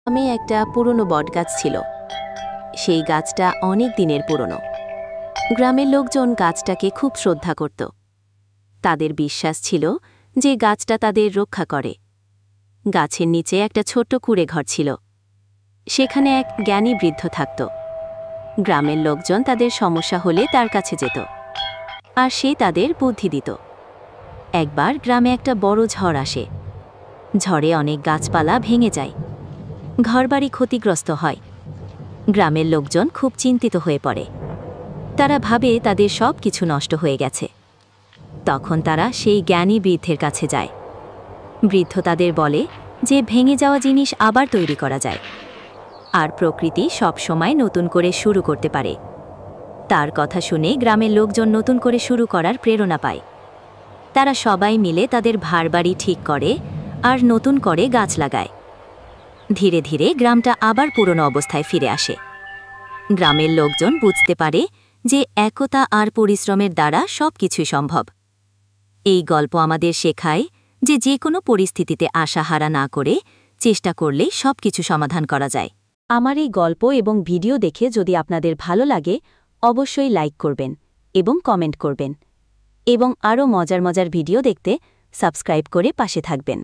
গ্রামে একটা পুরনো বটগাছ ছিল। সেই গাছটা অনেক দিনের পুরনো। গ্রামের লোকজন গাছটাকে খুব শ্রদ্ধা করত। তাদের বিশ্বাস ছিল যে গাছটা তাদের রক্ষা করে। গাছের নিচে একটা ছোট্ট কুঁড়ে ঘর ছিল। সেখানে এক জ্ঞানী বৃদ্ধ থাকত। গ্রামের লোকজন তাদের সমস্যা হলে তার কাছে যেত, আর সে তাদের বুদ্ধি দিত। একবার গ্রামে একটা বড় ঝড় আসে। ঝড়ে অনেক গাছপালা ভেঙে যায়, ঘরবাড়ি ক্ষতিগ্রস্ত হয়। গ্রামের লোকজন খুব চিন্তিত হয়ে পড়ে। তারা ভাবে তাদের সব কিছু নষ্ট হয়ে গেছে। তখন তারা সেই জ্ঞানী বৃদ্ধের কাছে যায়। বৃদ্ধ তাদের বলে যে ভেঙে যাওয়া জিনিস আবার তৈরি করা যায়, আর প্রকৃতি সব সময় নতুন করে শুরু করতে পারে। তার কথা শুনে গ্রামের লোকজন নতুন করে শুরু করার প্রেরণা পায়। তারা সবাই মিলে তাদের ভাড়বাড়ি ঠিক করে আর নতুন করে গাছ লাগায়। ধীরে ধীরে গ্রামটা আবার পুরনো অবস্থায় ফিরে আসে। গ্রামের লোকজন বুঝতে পারে যে একতা আর পরিশ্রমের দ্বারা সবকিছুই সম্ভব। এই গল্প আমাদের শেখায় যে যে কোনো পরিস্থিতিতে আশাহারা না করে চেষ্টা করলেই সবকিছু সমাধান করা যায়। আমার এই গল্প এবং ভিডিও দেখে যদি আপনাদের ভালো লাগে, অবশ্যই লাইক করবেন এবং কমেন্ট করবেন, এবং আরও মজার মজার ভিডিও দেখতে সাবস্ক্রাইব করে পাশে থাকবেন।